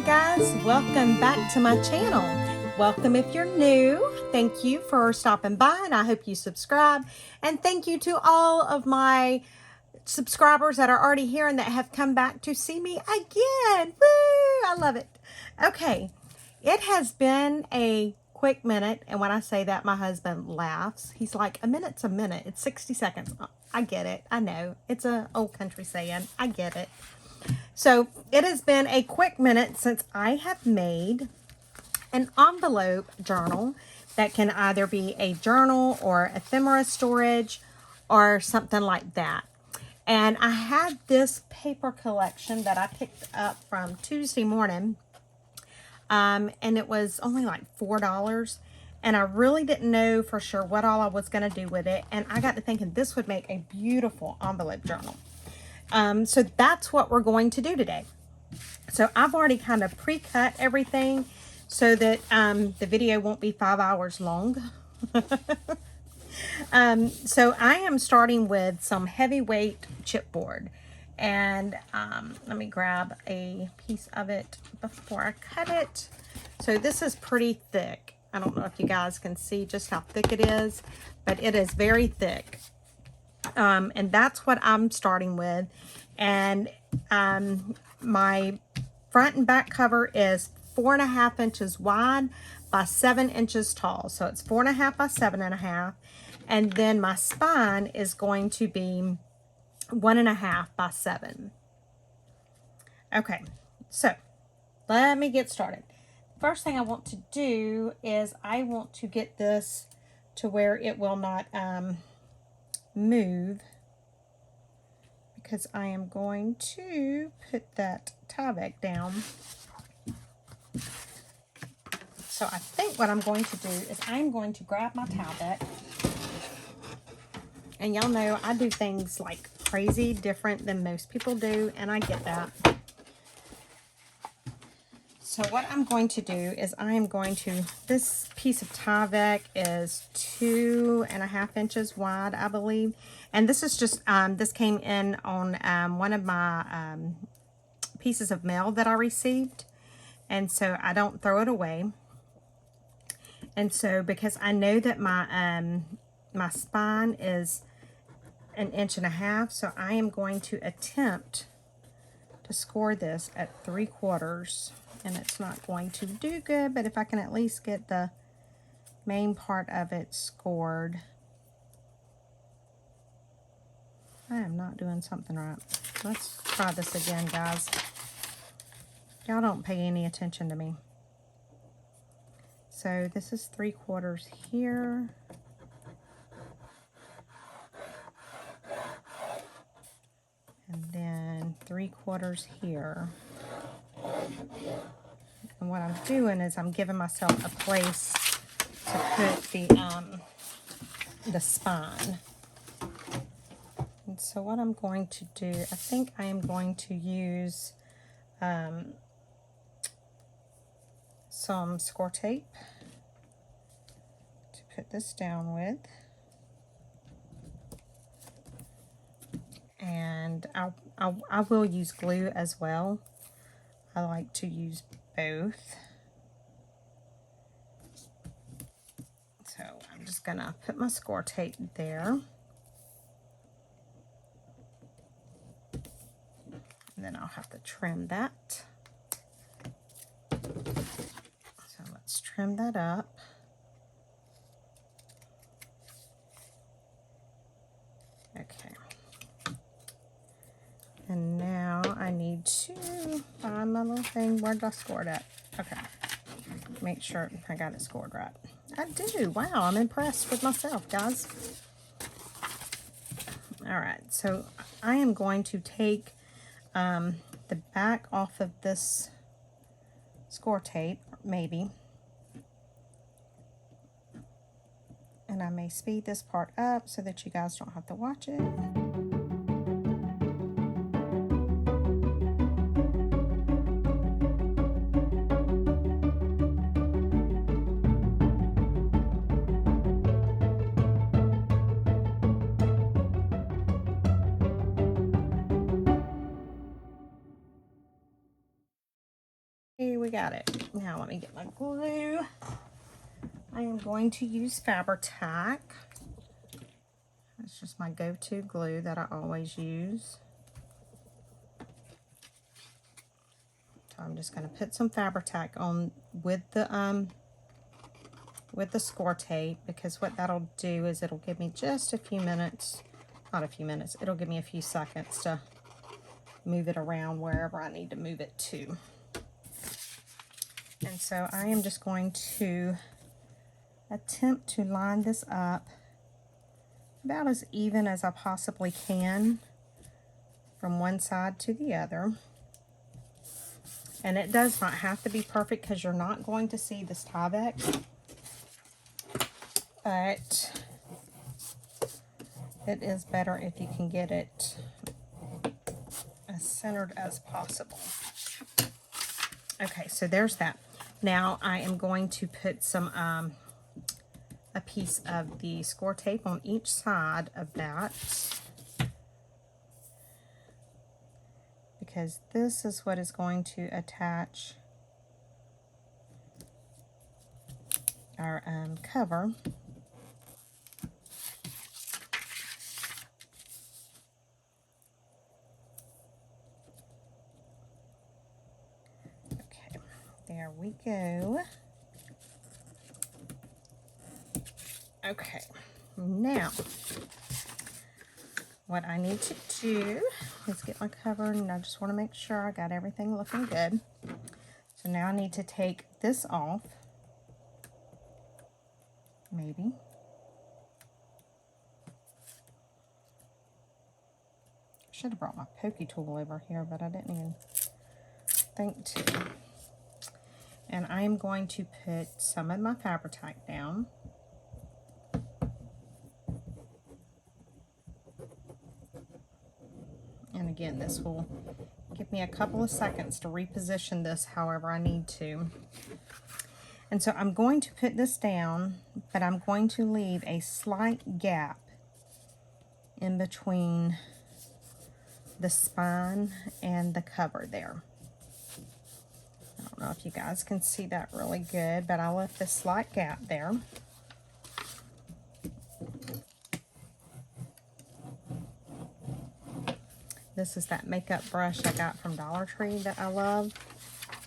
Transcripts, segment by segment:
Guys, welcome back to my channel. Welcome if you're new. Thank you for stopping by, and I hope you subscribe. And thank you to all of my subscribers that are already here and that have come back to see me again. Woo! I love it. Okay, it has been a quick minute, and when I say that, my husband laughs. He's like, a minute's a minute. It's 60 seconds. I get it. I know. It's an old country saying. I get it. So it has been a quick minute since I have made an envelope journal that can either be a journal or ephemera storage or something like that. And I had this paper collection that I picked up from Tuesday morning, and it was only like $4. And I really didn't know for sure what all I was going to do with it. And I got to thinking this would make a beautiful envelope journal. So that's what we're going to do today. So I've already kind of pre-cut everything so that the video won't be 5 hours long. So I am starting with some heavyweight chipboard. And let me grab a piece of it before I cut it. So this is pretty thick. I don't know if you guys can see just how thick it is, but it is very thick. And that's what I'm starting with. And my front and back cover is 4.5 inches wide by 7 inches tall. So it's 4.5 by 7.5. And then my spine is going to be 1.5 by 7. Okay, so let me get started. First thing I want to do is I want to get this to where it will not move, because I am going to put that tie back down. So I think what I'm going to do is I'm going to grab my tie back, and y'all know I do things like crazy different than most people do, and I get that. So what I'm going to do is I am going to, this piece of Tyvek is 2.5 inches wide, I believe. And this is just, this came in on one of my pieces of mail that I received. And so I don't throw it away. And so because I know that my, my spine is 1.5 inches, so I am going to attempt to score this at 3/4. And it's not going to do good, but if I can at least get the main part of it scored. I am not doing something right. Let's try this again, guys. Y'all don't pay any attention to me. So this is 3/4 here. And then 3/4 here. And what I'm doing is I'm giving myself a place to put the spine. And so what I'm going to do, I think I am going to use some score tape to put this down with. And I will use glue as well. I like to use both. So I'm just gonna put my score tape there. And then I'll have to trim that. So let's trim that up. Okay. And now I need to find my little thing. Where did I score it at? Okay. Make sure I got it scored right. I do. Wow, I'm impressed with myself, guys. All right, so I am going to take the back off of this score tape, maybe. And I may speed this part up so that you guys don't have to watch it. Here we got it. Now let me get my glue. I am going to use Fabri-Tac. It's just my go-to glue that I always use. So I'm just going to put some Fabri-Tac on with the score tape, because what that'll do is it'll give me just a few minutes, not a few minutes, it'll give me a few seconds to move it around wherever I need to move it to. And so I am just going to attempt to line this up about as even as I possibly can from one side to the other. And it does not have to be perfect, because you're not going to see this Tyvek, but it is better if you can get it as centered as possible. Okay, so there's that. Now I am going to put some a piece of the score tape on each side of that, because this is what is going to attach our cover. Okay, there we go. Okay, now what I need to do is get my cover, and I just want to make sure I got everything looking good. So now I need to take this off, maybe. Should have brought my pokey tool over here, but I didn't even think to. And I'm going to put some of my Fabri-Tac down. And again, this will give me a couple of seconds to reposition this however I need to. And so I'm going to put this down, but I'm going to leave a slight gap in between the spine and the cover there. I don't know if you guys can see that really good, but I left this slight gap there. This is that makeup brush I got from Dollar Tree that I love.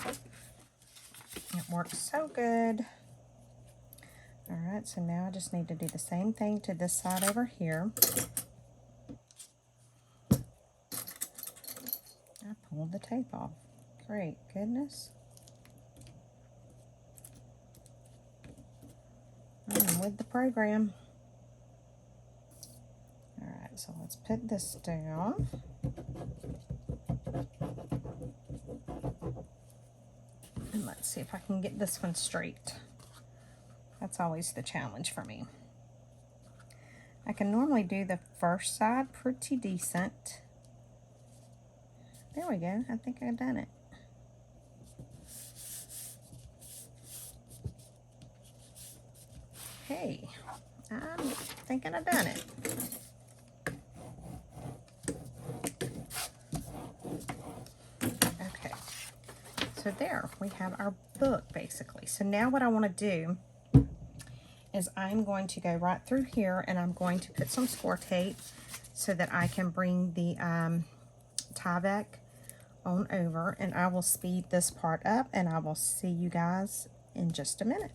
It works so good. Alright, so now I just need to do the same thing to this side over here. I pulled the tape off. Great goodness. I'm with the program. Alright, so let's put this down. And let's see if I can get this one straight. That's always the challenge for me. I can normally do the first side pretty decent. There we go. I think I've done it. Hey, I'm thinking I've done it. Okay, so there we have our book basically. So now what I want to do is I'm going to go right through here, and I'm going to put some score tape so that I can bring the Tyvek on over, and I will speed this part up, and I will see you guys in just a minute.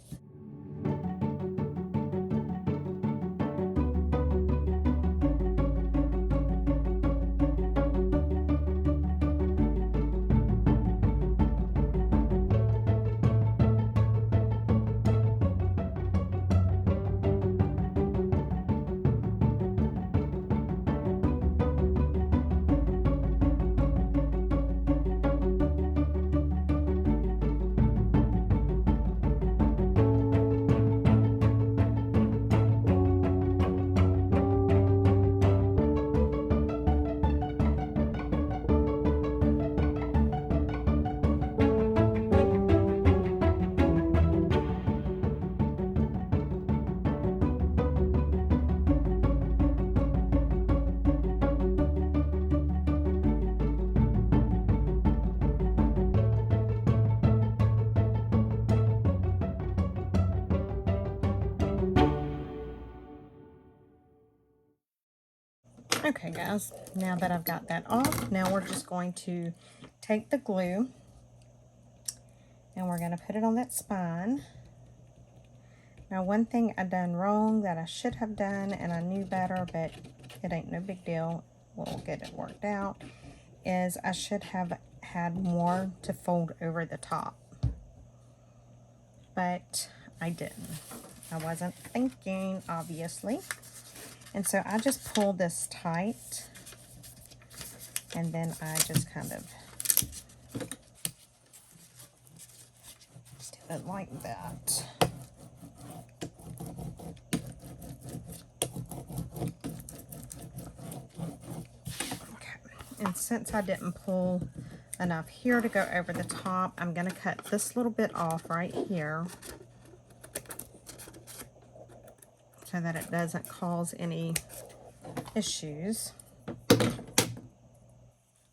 Okay guys, now that I've got that off, now we're just going to take the glue and we're going to put it on that spine. Now one thing I done wrong that I should have done, and I knew better, but it ain't no big deal, we'll get it worked out, is I should have had more to fold over the top. But I didn't. I wasn't thinking, obviously. And so I just pull this tight, and then I just kind of do it like that. Okay, and since I didn't pull enough here to go over the top, I'm going to cut this little bit off right here so that it doesn't cause any issues.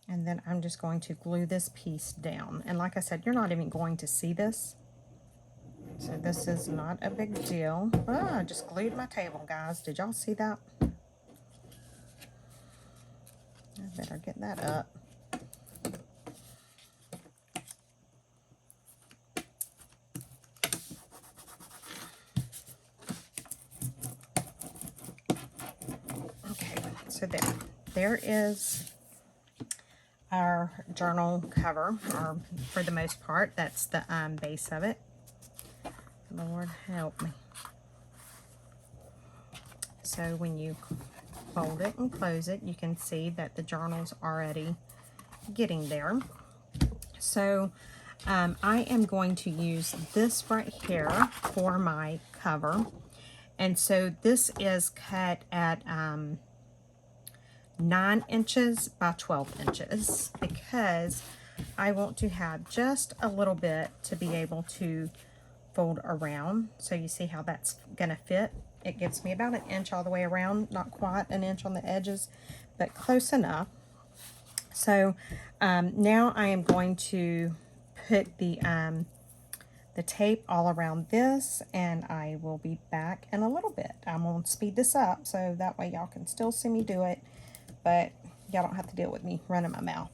And then I'm just going to glue this piece down. And like I said, you're not even going to see this. So this is not a big deal. Oh, I just glued my table, guys. Did y'all see that? I better get that up. Okay, so there is our journal cover, or for the most part, that's the base of it. Lord help me. So when you fold it and close it, you can see that the journal's already getting there. So I am going to use this right here for my cover. And so this is cut at 9 inches by 12 inches because I want to have just a little bit to be able to fold around. So you see how that's going to fit. It gives me about 1 inch all the way around, not quite 1 inch on the edges, but close enough. So now I am going to put the tape all around this, and I will be back in a little bit. I'm going to speed this up so that way y'all can still see me do it, but y'all don't have to deal with me running my mouth.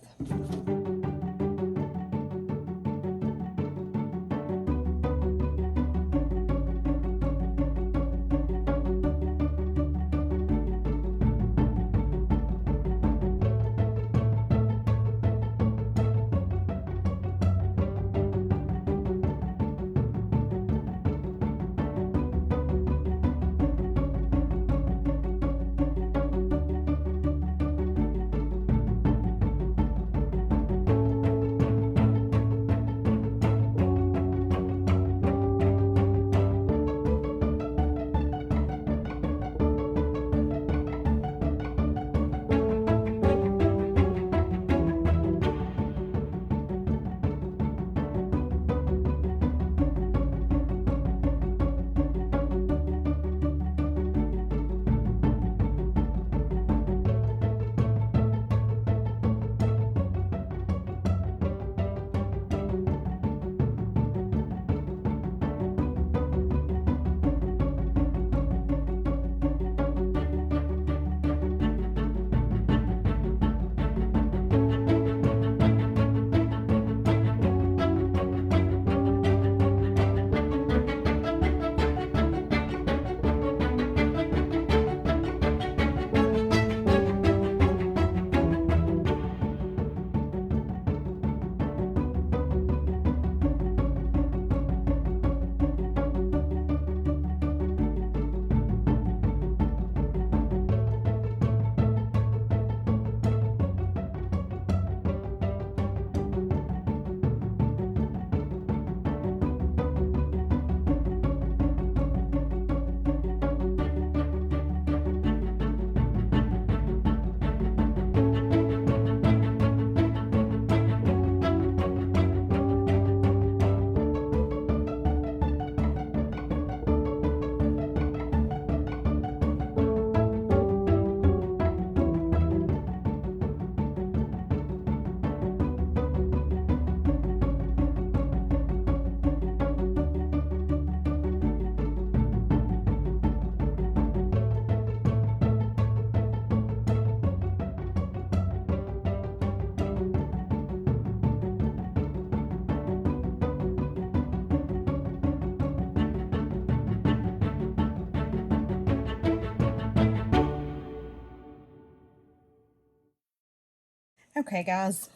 Okay, guys,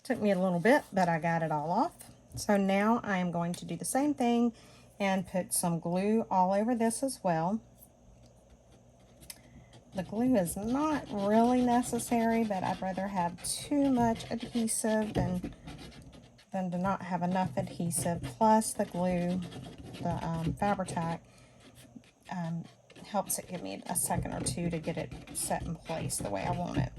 took me a little bit, but I got it all off. So now I am going to do the same thing and put some glue all over this as well. The glue is not really necessary, but I'd rather have too much adhesive than to not have enough adhesive. Plus the glue, the Fabri-Tac, helps it give me a second or two to get it set in place the way I want it.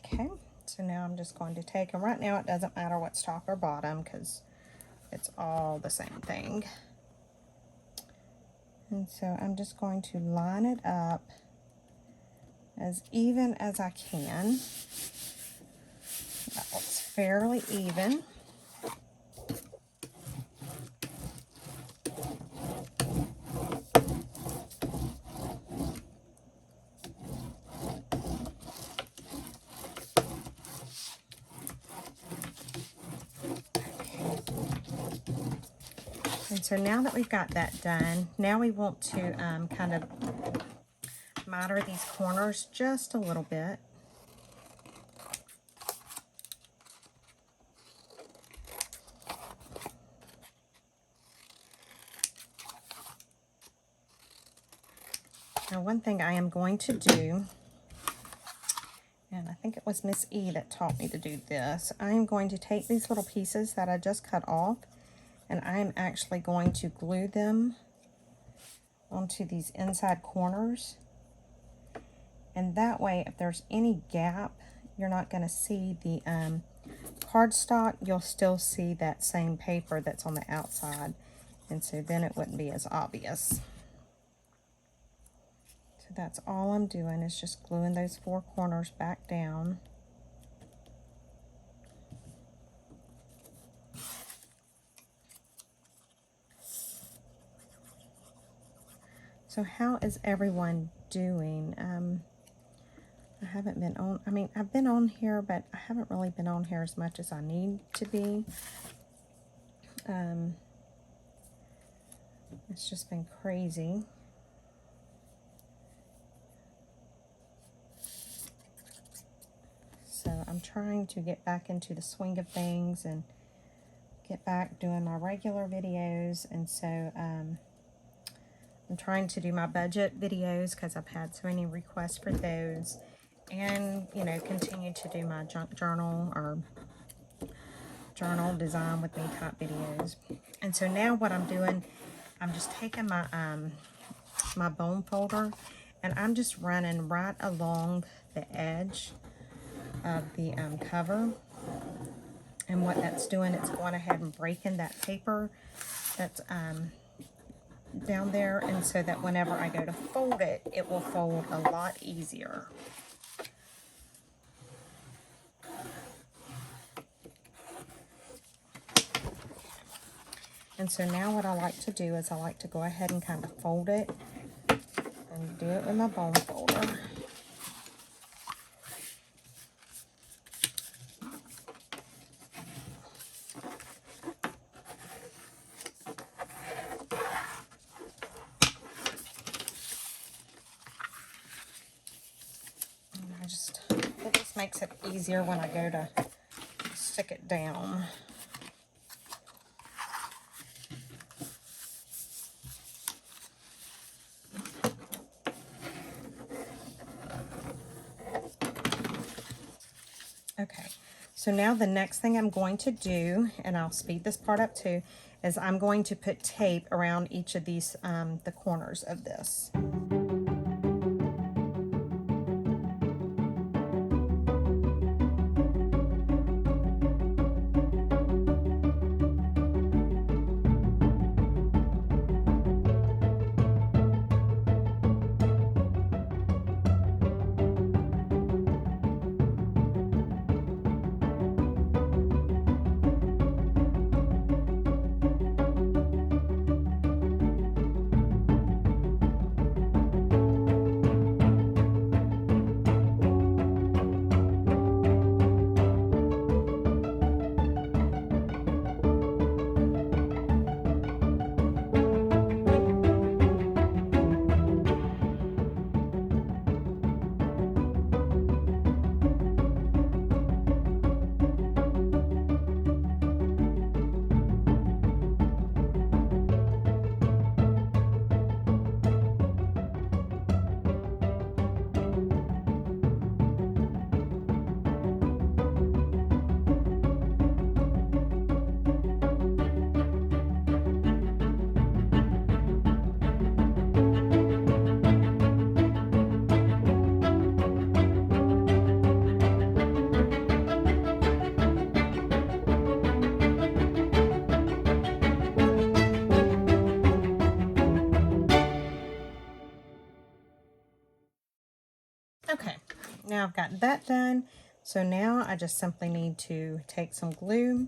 Okay, so now I'm just going to take, and right now it doesn't matter what's top or bottom because it's all the same thing. And so I'm just going to line it up as even as I can. That looks fairly even. And so now that we've got that done, now we want to kind of miter these corners just a little bit. Now, one thing I am going to do, and I think it was Miss E that taught me to do this, I am going to take these little pieces that I just cut off, and I am actually going to glue them onto these inside corners. And that way, if there's any gap, you're not going to see the cardstock. You'll still see that same paper that's on the outside. And so then it wouldn't be as obvious. So that's all I'm doing is just gluing those four corners back down. So how is everyone doing? I haven't been on, I mean, I've been on here, but I haven't really been on here as much as I need to be. It's just been crazy. So I'm trying to get back into the swing of things and get back doing my regular videos. And so I'm trying to do my budget videos because I've had so many requests for those. And, you know, continue to do my junk journal or journal design with me type videos. And so now what I'm doing, I'm just taking my my bone folder and I'm just running right along the edge of the cover. And what that's doing, it's going ahead and breaking that paper that's down there, and so that whenever I go to fold it, it will fold a lot easier. And so now what I like to do is I like to go ahead and kind of fold it and do it with my bone folder. It just makes it easier when I go to stick it down. Okay, so now the next thing I'm going to do, and I'll speed this part up too, is I'm going to put tape around each of these, the corners of this. Now I've got that done. So now I just simply need to take some glue,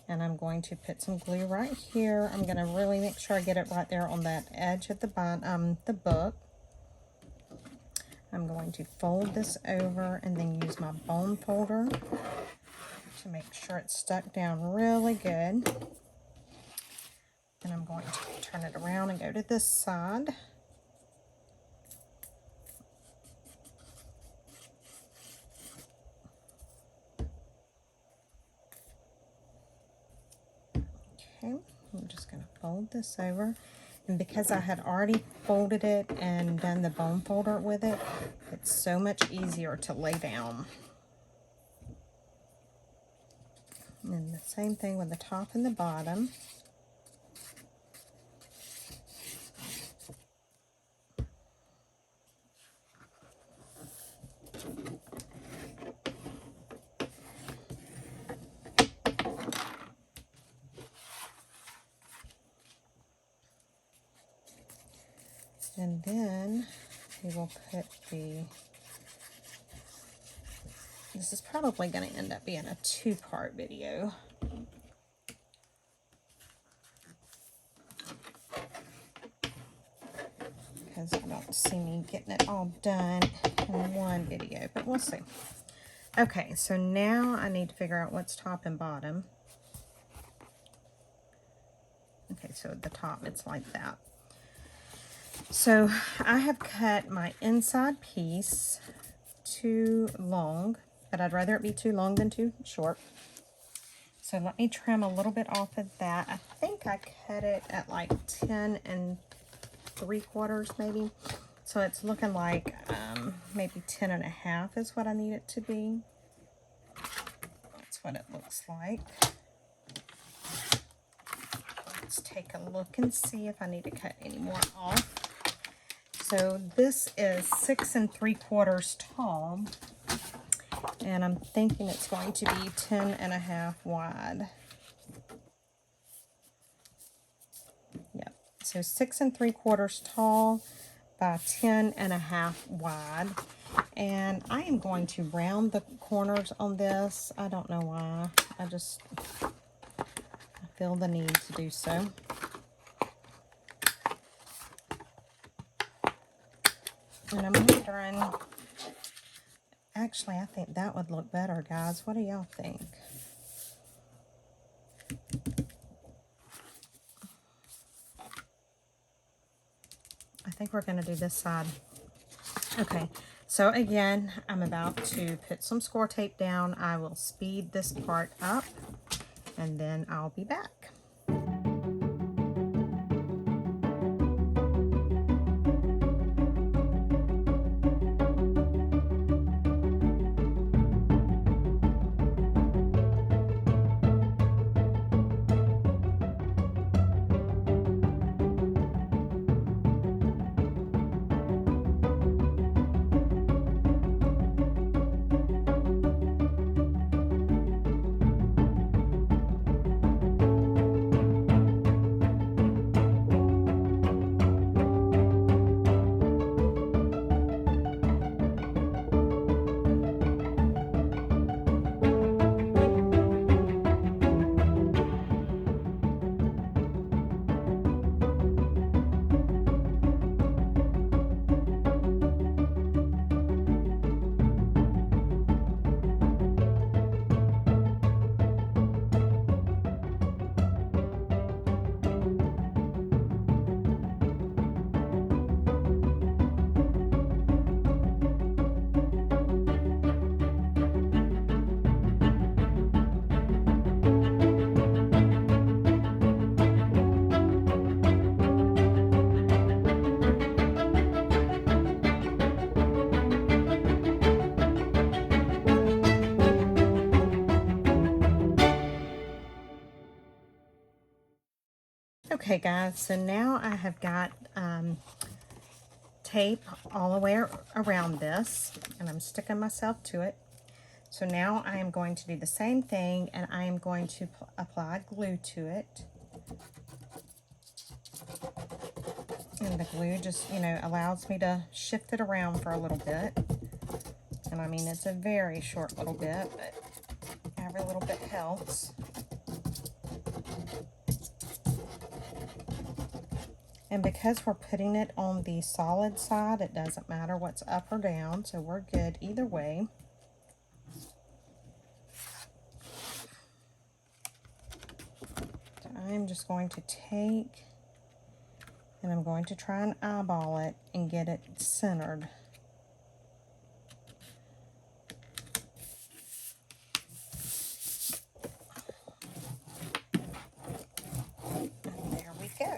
and I'm going to put some glue right here. I'm going to really make sure I get it right there on that edge of the book. I'm going to fold this over and then use my bone folder to make sure it's stuck down really good. And I'm going to turn it around and go to this side. Okay, I'm just going to fold this over. And because I had already folded it and done the bone folder with it, it's so much easier to lay down. And the same thing with the top and the bottom. And then we will put this is probably going to end up being a two-part video. Because I don't see me getting it all done in one video, but we'll see. Okay, so now I need to figure out what's top and bottom. Okay, so at the top it's like that. So I have cut my inside piece too long, but I'd rather it be too long than too short. So let me trim a little bit off of that. I think I cut it at like 10 3/4 maybe. So it's looking like maybe 10 1/2 is what I need it to be. That's what it looks like. Let's take a look and see if I need to cut any more off. So this is 6 3/4 tall, and I'm thinking it's going to be 10 1/2 wide. Yep, so 6 3/4 tall by 10 1/2 wide. And I am going to round the corners on this. I don't know why. I feel the need to do so. And I'm wondering, actually, I think that would look better, guys. What do y'all think? I think we're going to do this side. Okay, so again, I'm about to put some score tape down. I will speed this part up, and then I'll be back. Okay guys, so now I have got tape all the way around this, and I'm sticking myself to it. So now I am going to do the same thing, and I am going to apply glue to it. And the glue just, allows me to shift it around for a little bit. And one. I mean, it's a very short little bit, but every little bit helps. And because we're putting it on the solid side, it doesn't matter what's up or down, so we're good either way. So I'm just going to take, and I'm going to try and eyeball it and get it centered. And there we go.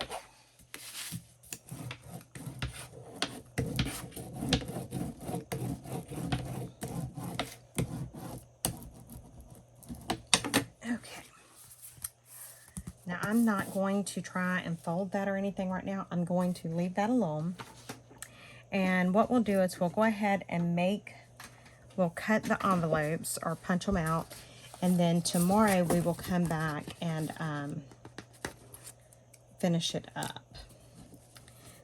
Okay. Now I'm not going to try and fold that or anything right now. I'm going to leave that alone. And what we'll do is we'll go ahead and we'll cut the envelopes or punch them out. And then tomorrow we will come back and finish it up.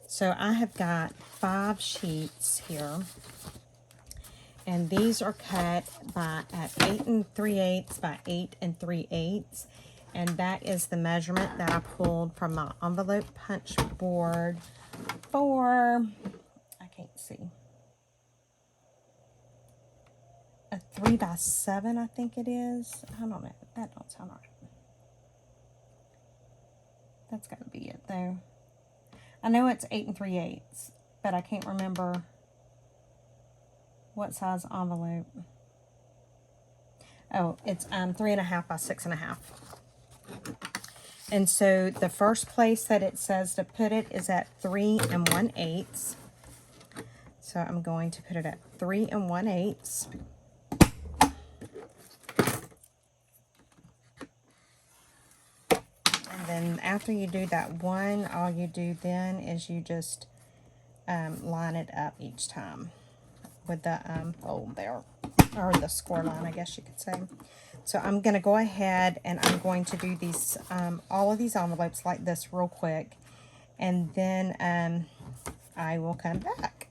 So I have got 5 sheets here. And these are cut at 8 3/8 by 8 3/8. And that is the measurement that I pulled from my envelope punch board for, I can't see, a 3 by 7, I think it is. I don't know. That don't sound right. That's got to be it, though. I know it's 8 3/8, but I can't remember what size envelope. Oh, it's 3.5 by 6.5. And so the first place that it says to put it is at 3 1/8. So I'm going to put it at 3 1/8. And then after you do that one, all you do then is you just line it up each time with the fold there, or the score line, I guess you could say. So I'm going to go ahead and I'm going to do these, all of these envelopes like this real quick, and then I will come back.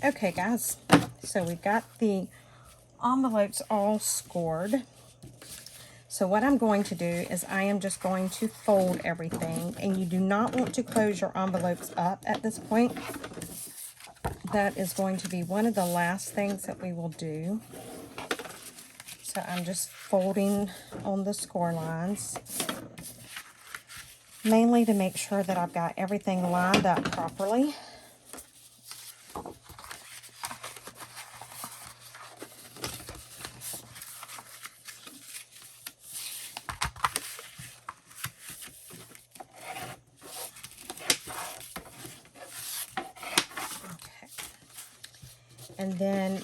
Okay, guys, so we've got the envelopes all scored. So what I'm going to do is I am just going to fold everything, and you do not want to close your envelopes up at this point. That is going to be one of the last things that we will do. So I'm just folding on the score lines, mainly to make sure that I've got everything lined up properly. And then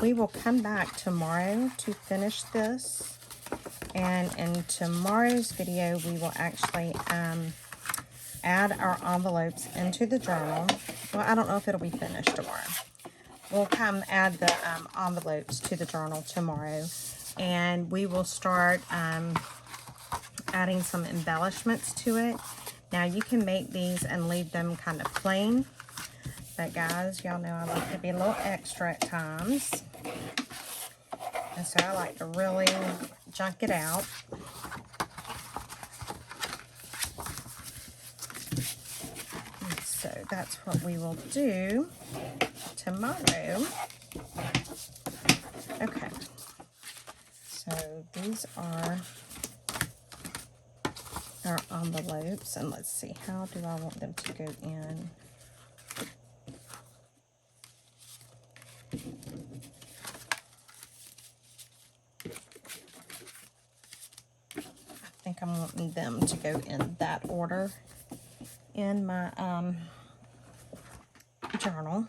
we will come back tomorrow to finish this. And in tomorrow's video, we will actually add our envelopes into the journal. Well, I don't know if it'll be finished tomorrow. We'll come add the envelopes to the journal tomorrow. And we will start adding some embellishments to it. Now, you can make these and leave them kind of plain. But guys, y'all know I like to be a little extra at times. And so I like to really junk it out. And so that's what we will do tomorrow. Okay. So these are our envelopes. And let's see, how do I want them to go in? I think I'm wanting them to go in that order in my journal.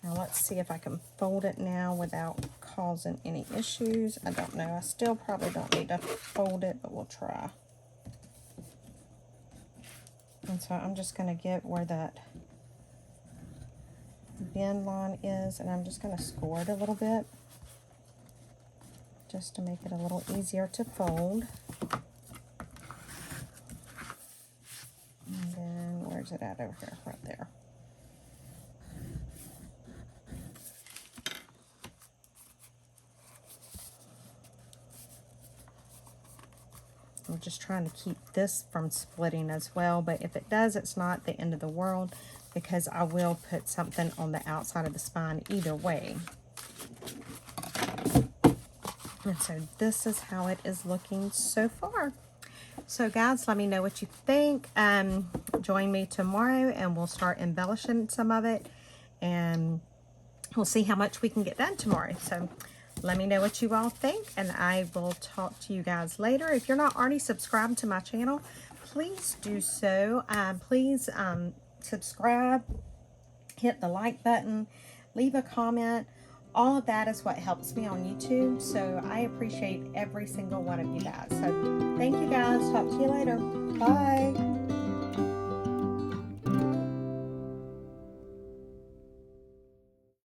Now let's see if I can fold it now without causing any issues. I don't know. I still probably don't need to fold it, but we'll try. And so I'm just going to get where that bend line is, and I'm just going to score it a little bit just to make it a little easier to fold. And then where's it at over here? Right there. I'm just trying to keep this from splitting as well, but if it does, it's not the end of the world, because I will put something on the outside of the spine either way. And so this is how it is looking so far. So guys, let me know what you think. Join me tomorrow and we'll start embellishing some of it, and we'll see how much we can get done tomorrow. So let me know what you all think, and I will talk to you guys later. If you're not already subscribed to my channel, please do so. Please subscribe, hit the like button, leave a comment. All of that is what helps me on YouTube. So I appreciate every single one of you guys. So thank you guys. Talk to you later. Bye.